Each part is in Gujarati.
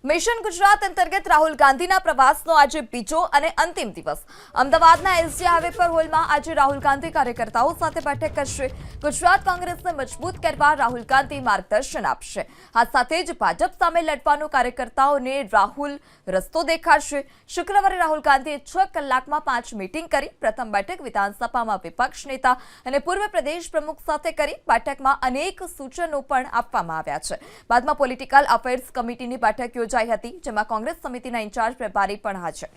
મિશન ગુજરાત અંતર્ગત રાહુલ ગાંધીના પ્રવાસનો આજે બીજો અને અંતિમ દિવસ। અમદાવાદના એસજી હાઈવે પર હોલમાં આજે રાહુલ ગાંધી કાર્યકર્તાઓ સાથે બેઠક કરશે। ગુજરાત કોંગ્રેસને મજબૂત કરવા રાહુલ ગાંધી માર્ગદર્શન આપશે। આ સાથે જ ભાજપ સામે લડવાનો કાર્યકર્તાઓને રાહુલ રસ્તો દેખાડશે। શુક્રવારે રાહુલ ગાંધીએ 6 કલાકમાં 5 મીટિંગ કરી। પ્રથમ બેઠક વિધાનસભામાં વિપક્ષ નેતા અને પૂર્વ પ્રદેશ પ્રમુખ સાથે કરી। બેઠકમાં અનેક સૂચનો પણ આપવામાં આવ્યા છે। બાદમાં પોલિટિકલ અફેર્સ કમિટીની બેઠક યોજાઈ હતી, જેમાં કોંગ્રેસ સમિતિના ઇન્ચાર્જ પ્રભારી પણ હાજર।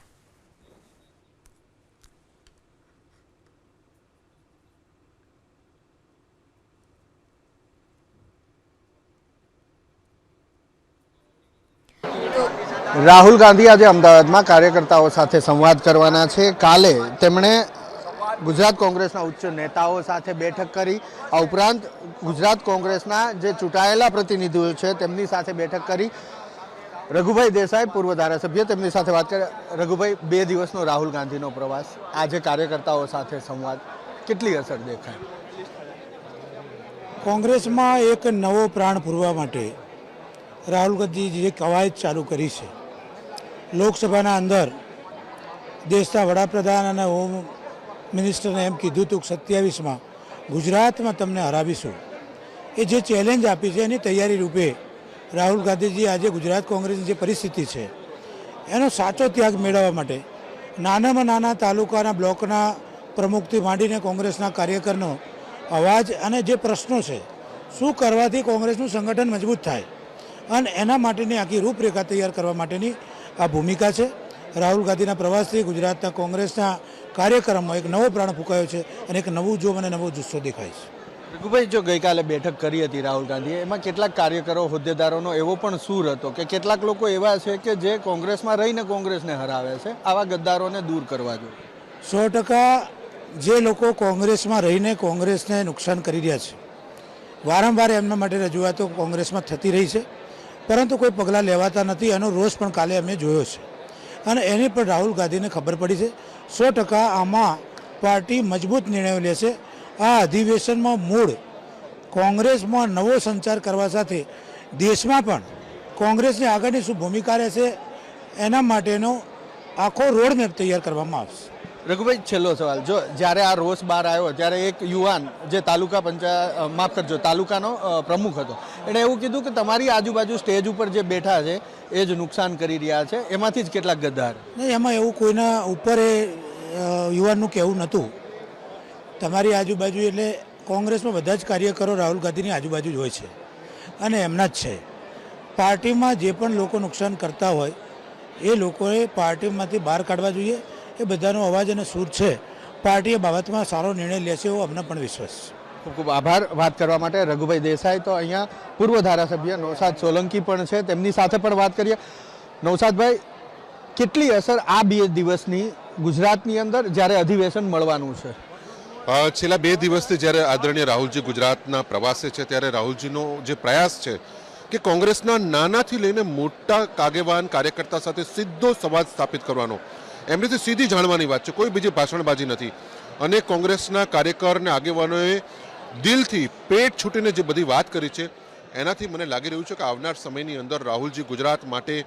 રાહુલ ગાંધી આજે અમદાવાદમાં કાર્યકર્તાઓ સાથે સંવાદ કરવાના છે। કાલે તેમણે ગુજરાત કોંગ્રેસના ઉચ્ચ નેતાઓ સાથે બેઠક કરી। આ ઉપરાંત ગુજરાત કોંગ્રેસના જે ચૂંટાયેલા પ્રતિનિધિઓ છે તેમની સાથે બેઠક કરી। રઘુભાઈ દેસાઈ પૂર્વ ધારાસભ્ય, તેમની સાથે વાત કરી। રઘુભાઈ, 2 દિવસનો રાહુલ ગાંધીનો પ્રવાસ, આજે કાર્યકર્તાઓ સાથે સંવાદ, કેટલી અસર દેખાય? કોંગ્રેસમાં એક નવો પ્રાણ પૂરવા માટે રાહુલ ગાંધી જે કવાયત ચાલુ કરી છે, લોકસભાના અંદર દેશના વડાપ્રધાન અને હોમ મિનિસ્ટરને એમ કીધું હતું કે 27માં ગુજરાતમાં તમને હરાવીશું, એ જે ચેલેન્જ આપી છે એની તૈયારી રૂપે રાહુલ ગાંધીજી આજે ગુજરાત કોંગ્રેસની જે પરિસ્થિતિ છે એનો સાચો ત્યાગ મેળવવા માટે નાનામાં નાના તાલુકાના બ્લોકના પ્રમુખથી માંડીને કોંગ્રેસના કાર્યકરનો અવાજ અને જે પ્રશ્નો છે, શું કરવાથી કોંગ્રેસનું સંગઠન મજબૂત થાય અને એના માટેની આખી રૂપરેખા તૈયાર કરવા માટેની આ ભૂમિકા છે। રાહુલ ગાંધીના પ્રવાસથી ગુજરાતના કોંગ્રેસના કાર્યક્રમમાં એક નવો પ્રાણ ફૂંકાયો છે અને એક નવું જોમ અને નવો જુસ્સો દેખાય છે। રઘુભાઈ, જો ગઈકાલે બેઠક કરી હતી રાહુલ ગાંધીએ, એમાં કેટલાક કાર્યકરો, હોદ્દેદારોનો એવો પણ સૂર હતો કે કેટલાક લોકો એવા છે કે જે કોંગ્રેસમાં રહીને કોંગ્રેસને હરાવે છે, આવા ગદ્દારોને દૂર કરવા જોઈએ। 100% જે લોકો કોંગ્રેસમાં રહીને કોંગ્રેસને નુકસાન કરી રહ્યા છે, વારંવાર એમના માટે રજૂઆતો કોંગ્રેસમાં થતી રહી છે, પરંતુ કોઈ પગલાં લેવાતા નથી। એનો રોષ પણ કાલે અમે જોયો છે અને એની પણ રાહુલ ગાંધીને ખબર પડી છે। 100% આમાં પાર્ટી મજબૂત નિર્ણયો લેશે। આ અધિવેશનમાં મૂળ કોંગ્રેસમાં નવો સંચાર કરવા સાથે દેશમાં પણ કોંગ્રેસની આગળની શું ભૂમિકા રહેશે એના માટેનો આખો રોડમેપ તૈયાર કરવામાં આવશે। રઘુભાઈ, છેલ્લો સવાલ, જો જ્યારે આ રોષ બહાર આવ્યો ત્યારે એક યુવાન જે તાલુકાનો પ્રમુખ હતો, એણે એવું કીધું કે તમારી આજુબાજુ સ્ટેજ ઉપર જે બેઠા છે એ જ નુકસાન કરી રહ્યા છે, એમાંથી જ કેટલાક ગદ્દાર। નહીં, એમાં એવું કોઈના ઉપર યુવાનનું કહેવું નહોતું। તમારી આજુબાજુ એટલે કોંગ્રેસમાં બધા જ કાર્યકરો રાહુલ ગાંધીની આજુબાજુ જ હોય છે અને એમના જ છે। પાર્ટીમાં જે પણ લોકો નુકસાન કરતા હોય એ લોકોએ પાર્ટીમાંથી બહાર કાઢવા જોઈએ। એ બધાનો અવાજ અને સૂર છે। પાર્ટી એ બાબતમાં સારો નિર્ણય લેશે એવો અમને પણ વિશ્વાસ છે। ખૂબ ખૂબ આભાર વાત કરવા માટે રઘુભાઈ દેસાઈ। તો અહીંયા પૂર્વ ધારાસભ્ય નૌશાદ સોલંકી પણ છે, તેમની સાથે પણ વાત કરીએ। નૌશાદભાઈ, કેટલી અસર આ 2 દિવસની ગુજરાતની અંદર જ્યારે અધિવેશન મળવાનું છે? છેલ્લા 2 દિવસથી જ્યારે આદરણીય રાહુલજી ગુજરાતના પ્રવાસે છે, ત્યારે રાહુલજીનો જે પ્રયાસ છે કે કોંગ્રેસના નાનાથી લઈને મોટા આગેવાન કાર્યકર્તા સાથે સીધો સંવાદ સ્થાપિત કરવાનો, એમનેથી સીધી જાણવાની વાત છે, કોઈ બીજી ભાષણબાજી નથી। અને કોંગ્રેસના કાર્યકર અને આગેવાનોએ દિલથી પેટ છૂટીને જે બધી વાત કરી છે, એનાથી મને લાગી રહ્યું છે કે આવનાર સમયની અંદર રાહુલજી ગુજરાત માટે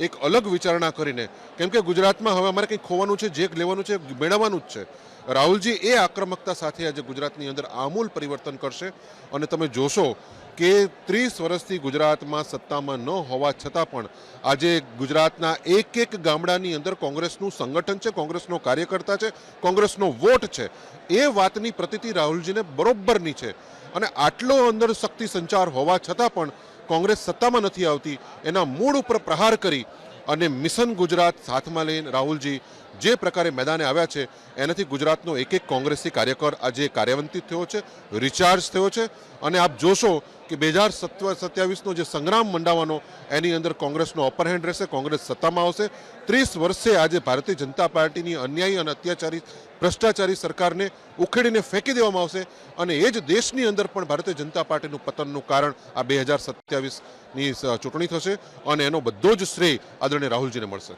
એક અલગ વિચારણા કરીને, કેમ કે ગુજરાતમાં હવે અમારે કંઈક ખોવાનું છે, જે લેવાનું છે મેળવવાનું જ છે। રાહુલજી એ આક્રમકતા સાથે આજે ગુજરાતની અંદર આમૂલ પરિવર્તન કરશે અને તમે જોશો કે 30 વર્ષથી ગુજરાતમાં સત્તામાં ન હોવા છતાં પણ આજે ગુજરાતના એક ગામડાની અંદર કોંગ્રેસનું સંગઠન છે, કોંગ્રેસનો કાર્યકર્તા છે, કોંગ્રેસનો વોટ છે, એ વાતની પ્રતીતિ રાહુલજીને બરોબરની છે। અને આટલો અંદર શક્તિ સંચાર હોવા છતાં પણ કોંગ્રેસ સત્તામાં નથી આવતી, એના મૂળ ઉપર પ્રહાર કરી અને મિશન ગુજરાત સાથમાં લઈને રાહુલજી જે પ્રકારે મેદાને આવ્યા છે, એનાથી ગુજરાતનો એક કોંગ્રેસી કાર્યકર આજે કાર્યાન્વિત થયો છે, રિચાર્જ થયો છે। અને આપ જોશો કે 2027નો જે સંગ્રામ મંડાવવાનો, એની અંદર કોંગ્રેસનો અપર હેન્ડ રહેશે, કોંગ્રેસ સત્તામાં આવશે। 30 વર્ષે આજે ભારતીય જનતા પાર્ટીની અન્યાયી અને અત્યાચારી ભ્રષ્ટાચારી સરકારને ઉખેડીને ફેંકી દેવામાં આવશે અને એ જ દેશની અંદર પણ ભારતીય જનતા પાર્ટીનું પતનનું કારણ આ 2027ની ચૂંટણી થશે અને એનો બધો જ શ્રેય આદરણીય રાહુલજીને મળશે।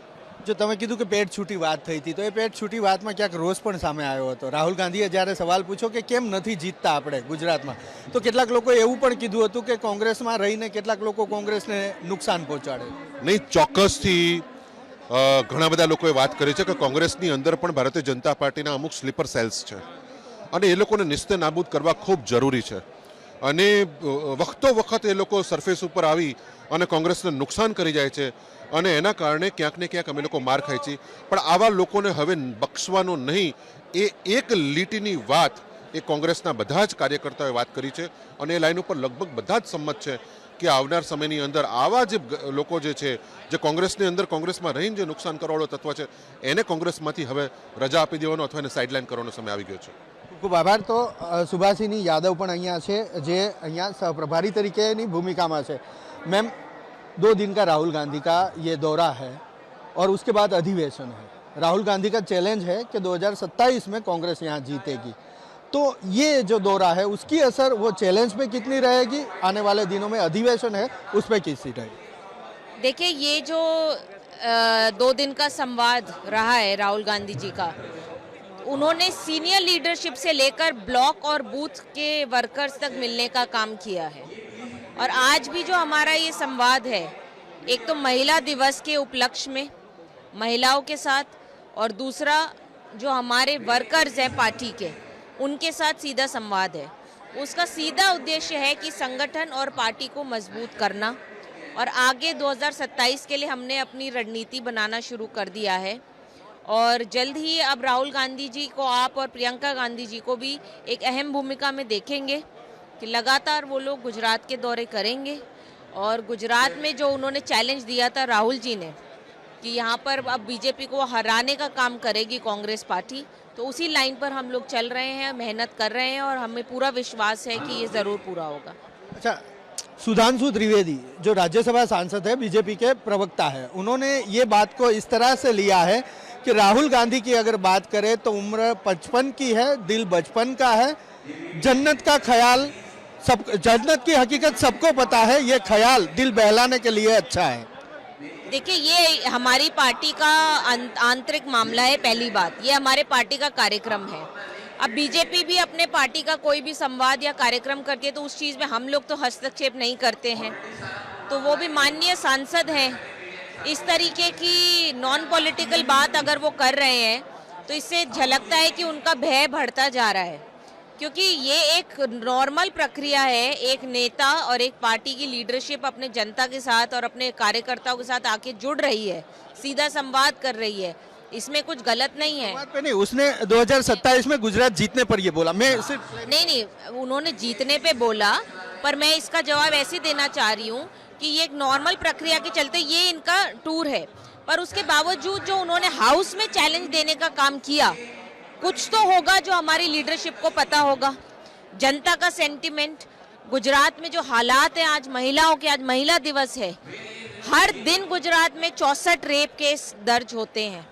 જો તમે કીધું કે પેટ છૂટી વાત થઈ હતી, તો એ પેટ છૂટી વાતમાં ક્યાંક રોષ પણ સામે આવ્યો હતો. રાહુલ ગાંધીએ જ્યારે સવાલ પૂછ્યો કે કેમ નથી જીતતા આપણે ગુજરાતમાં, તો કેટલાક લોકોએ એવું પણ કીધું હતું કે કોંગ્રેસમાં રહીને કેટલાક લોકો કોંગ્રેસને નુકસાન પહોંચાડે. નહીં, ચોક્કસથી ઘણા બધા લોકોએ વાત કરી છે કે કોંગ્રેસની અંદર પણ ભારતીય જનતા પાર્ટીના અમુક સ્લીપર સેલ્સ છે અને એ લોકોને નિસ્તે નાબૂદ કરવા ખૂબ જરૂરી છે. અને વખતો વખત એ લોકો સરફેસ ઉપર આવી અને કોંગ્રેસને નુકસાન કરી જાય છે અને એના કારણે ક્યાંક ને ક્યાંક અમે લોકો માર ખાય છીએ. પણ આવા લોકોને હવે બક્ષવાનો નહીં, એ એક લીટીની વાત એ કોંગ્રેસના બધા જ કાર્યકર્તાઓએ વાત કરી છે અને એ લાઈન ઉપર લગભગ બધા જ સંમત છે કે આવનાર સમયની અંદર આવા જે લોકો જે છે, જે કોંગ્રેસની અંદર કોંગ્રેસમાં રહીને જે નુકસાન કરવાવાળો તત્વ છે, એને કોંગ્રેસમાંથી હવે રજા આપી દેવાનો અથવા એને સાઇડલાઇન કરવાનો સમય આવી ગયો છે. ખૂબ આભાર. તો સુભાષિની યાદવ પણ અહીંયા છે, જે અહીંયા સહप्रभारी તરીકેની ભૂમિકામાં છે. मैम, 2 दिन का राहुल गांधी का ये दौरा है और उसके बाद अधिवेशन है. राहुल गांधी का चैलेंज है कि 2027 में कांग्रेस यहाँ जीतेगी. तो ये जो दौरा है उसकी असर वो चैलेंज पे कितनी रहेगी, आने वाले दिनों में अधिवेशन है उस पर कितनी रहेगी? देखिए, ये जो 2 दिन का संवाद रहा है राहुल गांधी जी का, उन्होंने सीनियर लीडरशिप से लेकर ब्लॉक और बूथ के वर्कर्स तक मिलने का काम किया है. और आज भी जो हमारा ये संवाद है, एक तो महिला दिवस के उपलक्ष्य में महिलाओं के साथ, और दूसरा जो हमारे वर्कर्स हैं पार्टी के, उनके साथ सीधा संवाद है. उसका सीधा उद्देश्य है कि संगठन और पार्टी को मजबूत करना, और आगे 2027 के लिए हमने अपनी रणनीति बनाना शुरू कर दिया है. और जल्द ही अब राहुल गांधी जी को आप और प्रियंका गांधी जी को भी एक अहम भूमिका में देखेंगे कि लगातार वो लोग गुजरात के दौरे करेंगे. और गुजरात में जो उन्होंने चैलेंज दिया था राहुल जी ने कि यहाँ पर अब बीजेपी को हराने का काम करेगी कांग्रेस पार्टी, तो उसी लाइन पर हम लोग चल रहे हैं, मेहनत कर रहे हैं और हमें पूरा विश्वास है कि ये ज़रूर पूरा होगा. अच्छा, सुधांशु त्रिवेदी जो राज्यसभा सांसद है, बीजेपी के प्रवक्ता है, उन्होंने ये बात को इस तरह से लिया है कि राहुल गांधी की अगर बात करें तो उम्र 55 की है, दिल बचपन का है. जन्नत का ख्याल, सब जन्नत की हकीकत सबको पता है, ये ख्याल दिल बहलाने के लिए अच्छा है. देखिए, ये हमारी पार्टी का आंतरिक मामला है. पहली बात, ये हमारे पार्टी का कार्यक्रम है. अब बीजेपी भी अपने पार्टी का कोई भी संवाद या कार्यक्रम करती है तो उस चीज़ में हम लोग तो हस्तक्षेप नहीं करते हैं. तो वो भी माननीय सांसद हैं, इस तरीके की नॉन पॉलिटिकल बात अगर वो कर रहे हैं तो इससे झलकता है कि उनका भय बढ़ता जा रहा है. क्योंकि ये एक नॉर्मल प्रक्रिया है, एक नेता और एक पार्टी की लीडरशिप अपने जनता के साथ और अपने कार्यकर्ताओं के साथ आके जुड़ रही है, सीधा संवाद कर रही है, इसमें कुछ गलत नहीं है. बात पे नहीं, उसने 2027 में गुजरात जीतने पर ये बोला. मैं सिर्फ नहीं, उन्होंने जीतने पे बोला, पर मैं इसका जवाब ऐसे देना चाह रही हूँ कि ये एक नॉर्मल प्रक्रिया के चलते ये इनका टूर है. पर उसके बावजूद जो उन्होंने हाउस में चैलेंज देने का काम किया, कुछ तो होगा जो हमारी लीडरशिप को पता होगा. जनता का सेंटिमेंट, गुजरात में जो हालात हैं, आज महिलाओं के, आज महिला दिवस है, हर दिन गुजरात में 64 रेप केस दर्ज होते हैं.